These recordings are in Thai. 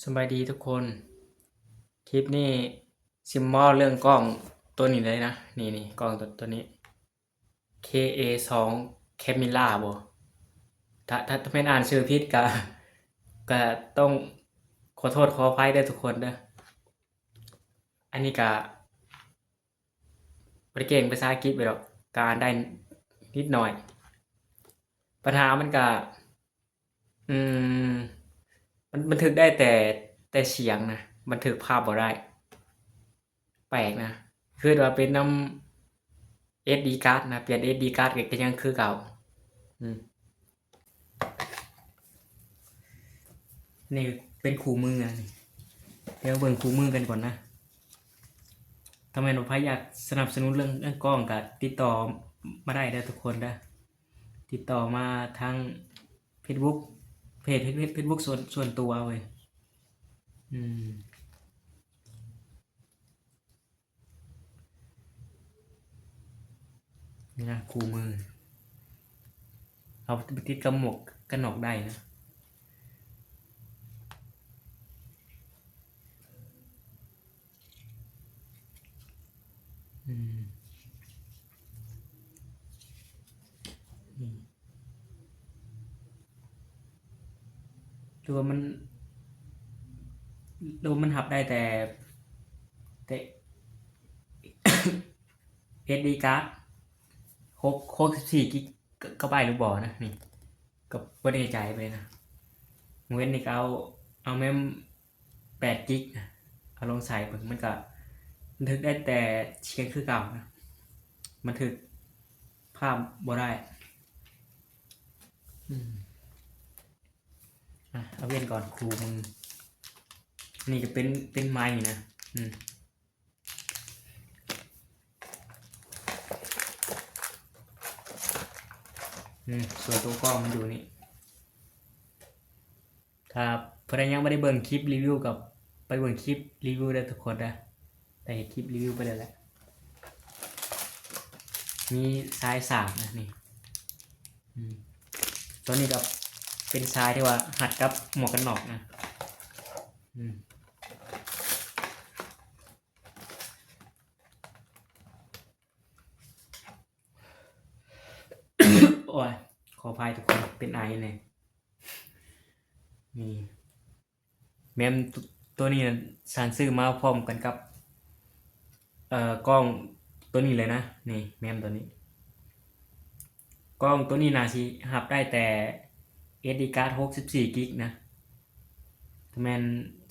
สบายดีทุกคนคลิปนี้ซิมมอลเรื่องกล้องตัวนี้เลยนะนี่กล้องตัวนี้ KA2 Camera บ่ถ้าไม่อ่านชื่อผิดก็ต้องขอโทษขออภัยด้วยทุกคนเด้ออันนี้ก็บ่ได้เก่งภาษาอังกฤษไปหรอกการได้นิดหน่อยปัญหามันก็อืมมันบันทึกได้แต่เสียงนะบันทึกภาพบ่ได้แปลกนะคือว่าเป็นน้ำ SD card นะเปลี่ยน SD card ก็ยังคือเก่าอืมนี่เป็นคู่มือนะนี่เดี๋ยวเบิ่งคู่มือกันก่อนนะถ้าแม่นว่าใครอยากสนับสนุนเรื่องกล้องก็ติดต่อมาได้เด้อทุกคนเด้อติดต่อมาทาง Facebook เพจ Facebook ส่วนตัวเว้ยอืมนี่นะคู่มือเอาไปติดกับหมวกกันน็อกได้นะอืมนี่ตัวมันหับได้แต่ SD card 64 กิกก็ไปหรือบ่นะนี่ก็บ่แน่ใจไปนะเว้นนี่ก็เอาแม่ม8 กิกนะเอาลงใส่เบิ่งมันก็บันทึกได้แต่เสียงคือเก่านะบันทึกภาพบ่ได้อืมเอาเว้นก่อนครูมึงนี่ก็เป็นไม้นะอืมส่วนตัวกล้องมันอยู่นี่ถ้าเพื่อนยังไม่ได้เบิ่งคลิปรีวิวกับไปเบิ่งคลิปรีวิวได้ทุกคนนะแต่เห็นคลิปรีวิวไปแล้วแหละมีสายสามนะนี่ตัวนี้ก็เป็นสายที่ว่าหัดกับหมวกกันน็อกนะโอ้ยขออภัยทุกคนเป็นไอเลยนี่แมมตัวนี้สั่งซื้อมาพร้อมกันกับกล้องตัวนี้เลยนะนี่แมมตัวนี้กล้องตัวนี้น่าสิหับได้แต่ SD card 64 กิกนะถ้าแมน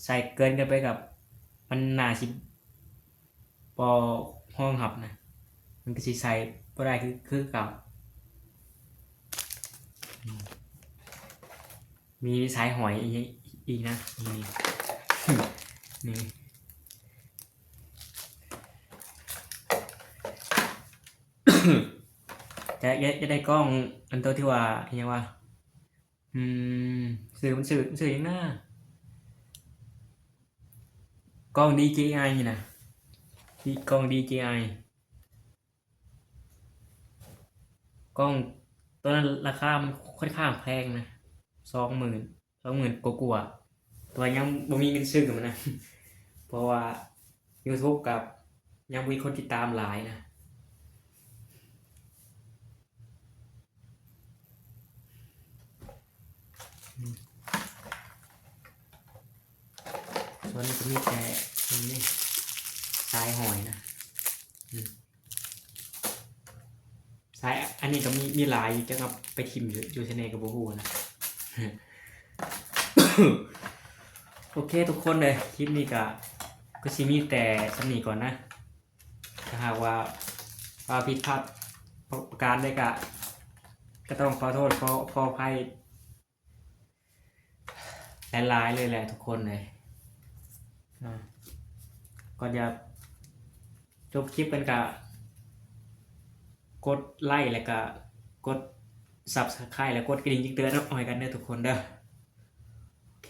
ใส่เกินกันไปกับมันน่าสิพอห้องหับนะมันก็สิใส่บ่ได้คือเก่ามีสายหอยอีกนะนี่นี่จะได้กล้องอันตัวที่ว่าอย่างว่าอืมสื่อยังหน้ากล้อง DJI นี่นะที่กล้อง DJI กล้องตัวนั้นราคามันค่อนข้างแพงนะ20,000กว่าๆตัวยังบ่มีเงินซื้อมันนะเพราะว่า YouTube กับยังมีคนติดตามหลายนะส่วนนี้ก็มีแต่นี่สายหอยนะสายอันนี้ก็มีหลายจะกับไปทิมอยู่ชแนลกับโบฮูนะ โอเคทุกคนเลยคลิปนี้ก็สิมีแต่สำนีก่อนนะถ้าหากว่าผิดพลาดประการใดก็ต้องขอโทษขออภัยหลายๆเลยแหละทุกคนเลยก่อนจะจบคลิปกันกดไลค์แล้วก็กด Subscribe แล้วกดกระดิ่งแจ้งเตือนน้อยกันเด้อทุกคนเด้อโอเค